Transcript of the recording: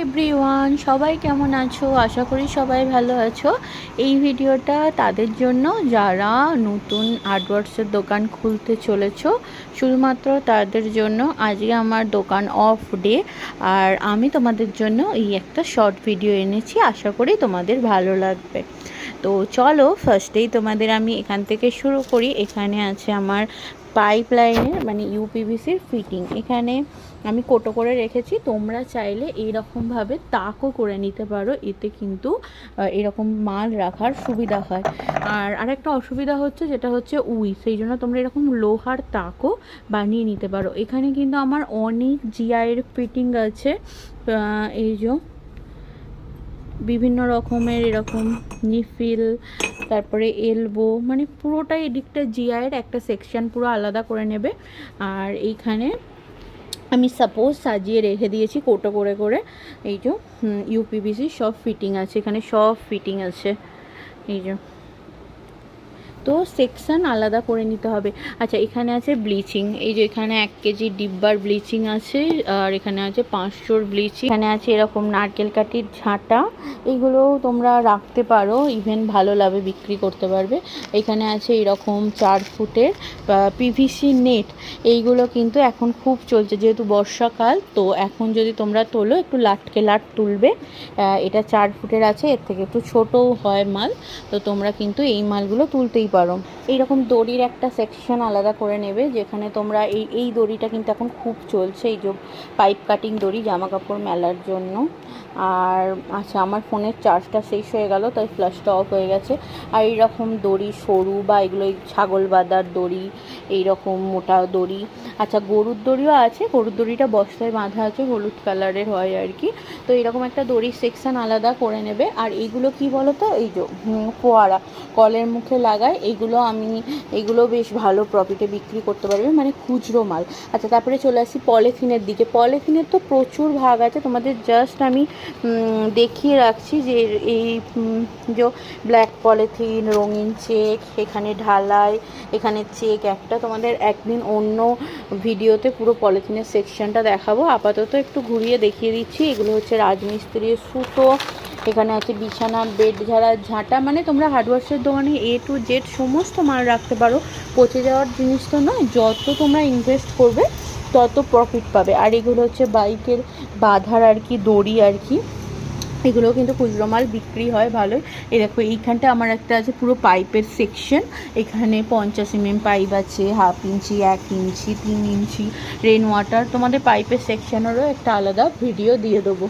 Everyone, সবাই কেমন আছো? আশা করি সবাই ভালো আছো। এই ভিডিওটা তাদের জন্য যারা নতুন আর্টওয়ার্কসের দোকান খুলতে চলেছো, শুধুমাত্র তাদের জন্য। আজকে আমার দোকান অফ ডে, আর আমি তোমাদের জন্য এই একটা শর্ট ভিডিও এনেছি। আশা করি তোমাদের ভালো লাগবে। তো চলো, ফার্স্টেই তোমাদের আমি এখান থেকে শুরু করি। এখানে আছে আমার পাইপ লাইনের মানে ইউপিভিসির ফিটিং। এখানে আমি কোটো করে রেখেছি, তোমরা চাইলে এইরকমভাবে তাকও করে নিতে পারো, এতে কিন্তু এরকম মাল রাখার সুবিধা হয়। আর আরেকটা অসুবিধা হচ্ছে, যেটা হচ্ছে সেই জন্য তোমরা এরকম লোহার তাকও বানিয়ে নিতে পারো। এখানে কিন্তু আমার অনেক জিআইয়ের ফিটিং আছে। এই যে বিভিন্ন রকমের এরকম নিফিল, তারপরে এলবো, মানে পুরোটাই এদিকটা জিআইয়ের একটা সেকশন পুরো আলাদা করে নেবে। আর এইখানে আমি সাপোজ সাজিয়ে রেখে দিয়েছি কোটো করে করে। এই যে ইউপিভিসি সব ফিটিং আছে, এখানে সব ফিটিং আছে। এই যে তো সেকশন আলাদা করে নিতে হবে। আচ্ছা, এখানে আছে ব্লিচিং। এই যে এখানে 1 কেজি ডিব্বার ব্লিচিং আছে, আর এখানে আছে 500 ব্লিচিং। এখানে আছে এরকম নারকেল কাঠির ঝাঁটা, এইগুলো তোমরা রাখতে পারো, ইভেন ভালো লাভে বিক্রি করতে পারবে। এখানে আছে এরকম 4 ফুটের পিভিসি নেট। এইগুলো কিন্তু এখন খুব চলছে, যেহেতু বর্ষাকাল, তো এখন যদি তোমরা তোলো একটু লাটকে লাট তুলবে। এটা 4 ফুটের আছে, এর থেকে একটু ছোটও হয় মাল, তো তোমরা কিন্তু এই মালগুলো তুলতেই পারো। এইরকম দড়ির একটা সেকশন আলাদা করে নেবে, যেখানে তোমরা এই দড়িটা কিন্তু এখন খুব চলছে, এই যে পাইপ কাটিং দড়ি জামা কাপড় মেলার জন্য। আর আচ্ছা, আমার ফোনের চার্জটা শেষ হয়ে গেল, তাই ফ্ল্যাশটা অফ হয়ে গেছে। আর এইরকম দড়ি সরু বা এগুলো ছাগল বাঁধার দড়ি, এইরকম মোটা দড়ি। আচ্ছা, গরুর দড়িও আছে, গরুর দড়িটা বস্তায় বাঁধা আছে, হলুদ কালারের হয় আর কি। তো এরকম একটা দড়ির সেকশন আলাদা করে নেবে। আর এইগুলো কি বলো তো, এই যে ফোয়ারা কলের মুখে লাগায়, এইগুলো বেশ ভালো প্রফিটে বিক্রি করতে পারবে, মানে খুচরো মাল। আচ্ছা, তারপরে চলে আসি পলিথিনের দিকে। পলিথিনের তো প্রচুর ভাগ আছে, তোমাদের জাস্ট আমি দেখিয়ে রাখছি যে এই যে ব্ল্যাক পলিথিন, রঙিন চেক, এখানে ঢালাই, এখানে চেক একটা। তোমাদের একদিন অন্য ভিডিওতে পুরো পলিথিনের সেকশনটা দেখাবো, আপাতত একটু ঘুরিয়ে দেখিয়ে দিচ্ছি। এগুলো হচ্ছে রাজমিস্ত্রির সুতো। এখানে আছে বিছানা, বেড ঝাড়ার ঝাঁটা। মানে তোমরা হার্ডওয়ার্সের দোকানে A to Z সমস্ত মাল রাখতে পারো, পচে যাওয়ার জিনিস তো নয়। যত তোমরা ইনভেস্ট করবে তত প্রফিট পাবে। আর এগুলো হচ্ছে বাইকের বাঁধার আর কি দড়ি আর কি, এগুলো কিন্তু খুচরো মাল বিক্রি হয় ভালোই। এই দেখো, এইখানটা আমার একটা আছে পুরো পাইপের সেকশন। এখানে 50 mm পাইপ আছে, 1/2 ইঞ্চি, 1 ইঞ্চি, 3 ইঞ্চি রেন ওয়াটার। তোমাদের পাইপের সেকশনেরও একটা আলাদা ভিডিও দিয়ে দেবো।